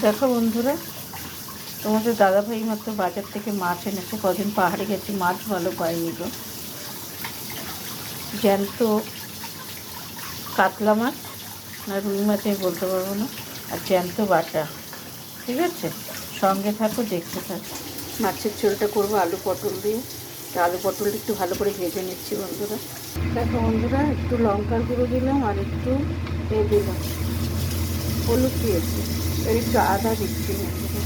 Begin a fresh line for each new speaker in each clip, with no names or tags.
দেখো বন্ধুরা, তোমাদের দাদাভাই মাত্র বাজার থেকে মাছ এনেছে। কদিন পাহাড়ে গেছি, মাছ ভালো পাইনি গো। জ্যান্ত কাতলা মাছ না রুই মাছ আমি বলতে পারবো না, আর জ্যান্ত বাটা। ঠিক আছে, সঙ্গে থাকো, দেখতে থাকো। মাছের ঝোলটা করবো আলু পটল দিয়ে। তা আলু পটলটা একটু ভালো করে ভেজে নিচ্ছি বন্ধুরা। দেখো বন্ধুরা, একটু লঙ্কার গুঁড়ো দিলাম আর একটু দিলাম হলুদ দিয়েছি, আর একটু আদা দিচ্ছি বন্ধুরা।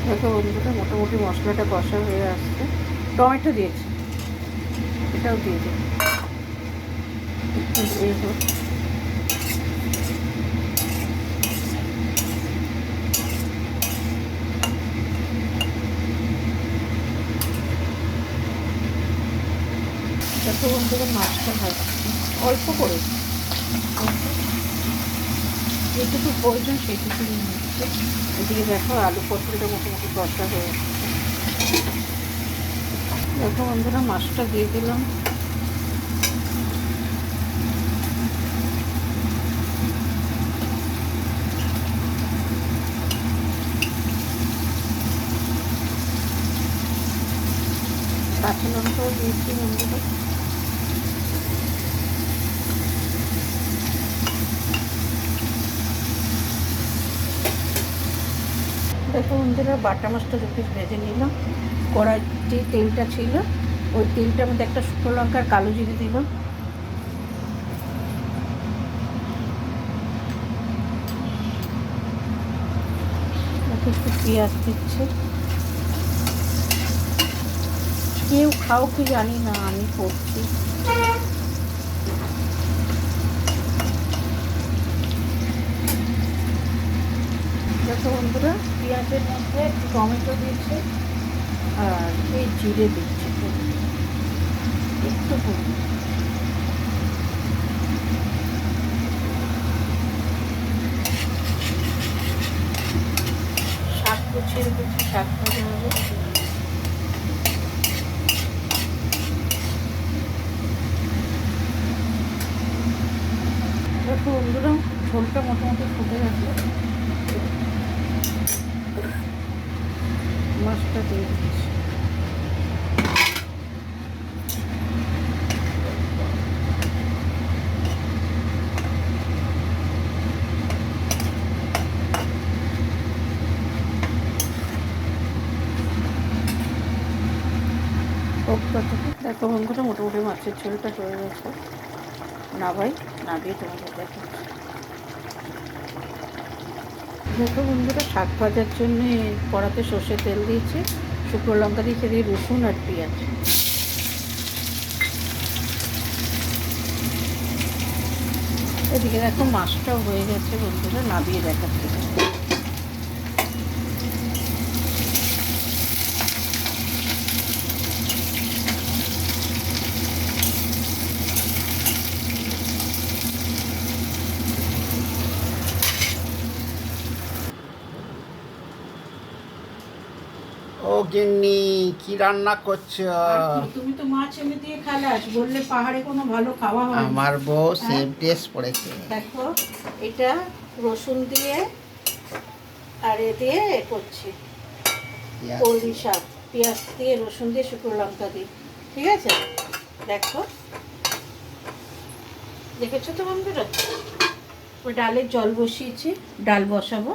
দেখো বন্ধুরা, মোটামুটি মশলাটা কষা হয়ে আসছে। টমেটো দিয়েছি, এটাও দিয়ে দিই একটু দিয়ে হোক। দেখো বন্ধুরা, মাছটা ভাজছি অল্প করে, যেটুকু প্রয়োজন সেটুকুই নিচ্ছে। এদিকে দেখো আলু পটলটা মোটামুটি কষা হয়ে আসছে। দেখো বন্ধুরা, মাছটা দিয়ে দিলাম। কাঁচা লঙ্কাও দিয়েছি বন্ধুরা। দেখো বন্ধুরা, বাটা মাছটা দু পিস ভেজে নিলাম। কড়াই যে তেলটা ছিল ওই তেলটার মধ্যে একটা শুকনো লঙ্কার কালো জিরে দিলাম। একটু পেঁয়াজ দিচ্ছে। কেউ খাও কি জানি না, আমি করছি। দেখো বন্ধুরা, পেঁয়াজের মধ্যে একটু টমেটো দিচ্ছে আর এই জিরে দিচ্ছে একটু শাক গুছিয়ে রেখেছি, শাক ভাজা হবে। দেখো বন্ধুরা, ঝোলটা মোটামুটি ফুটে গেছে, মাছটা দিয়ে দিচ্ছি। দেখো বন্ধুরা, মোটামুটি মাছের ঝোলটা হয়ে গেছে। নাবিয়ে তোমাদের দেখো। দেখো বন্ধুরা, শাক ভাজার জন্য কড়াতে সর্ষের তেল দিয়েছি, শুকনো লঙ্কা দিয়েছি, দিয়ে রসুন আর পেঁয়াজ। এদিকে দেখো মাছটাও হয়ে গেছে বন্ধুরা, নাবিয়ে দেখাচ্ছি।
ও গিন্নি, কি রান্না করছো?
তুমি তো মাছ এনে দিয়ে খালাস, বললে পাহাড়ে কোনো ভালো খাওয়া হয়।
আমার বউ সেম ড্রেস পড়েছে।
দেখো, এটা রসুন দিয়ে আর এ দিয়ে করছি কলমি শাক। পেঁয়াজ দিয়ে, রসুন দিয়ে, শুকনো লঙ্কা দিই। ঠিক আছে, দেখো, দেখেছো তো বন্ধুরা। ওই ডালের জল বসিয়েছি, ডাল বসাবো।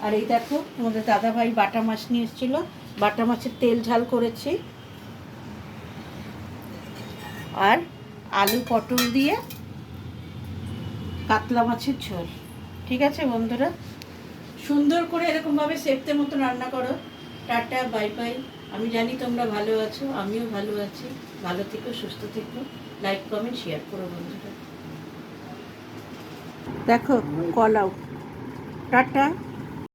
আর এই দেখো, তোমাদের দাদাভাই বাটা মাছ নিয়ে এসেছিলো, বাটা মাছের তেল ঝাল করেছি। আর আলু পটল দিয়ে কাতলা মাছের ঝোল। ঠিক আছে বন্ধুরা, সুন্দর করে এরকমভাবে সেফতে মতো রান্না করো। Tata, bye bye. আমি জানি তোমরা ভালো আছো, আমিও ভালো আছি। ভালো থেকো, সুস্থ থেকো। লাইক, কমেন্ট, শেয়ার করো বন্ধুরা। দেখো কলাও। টাটা।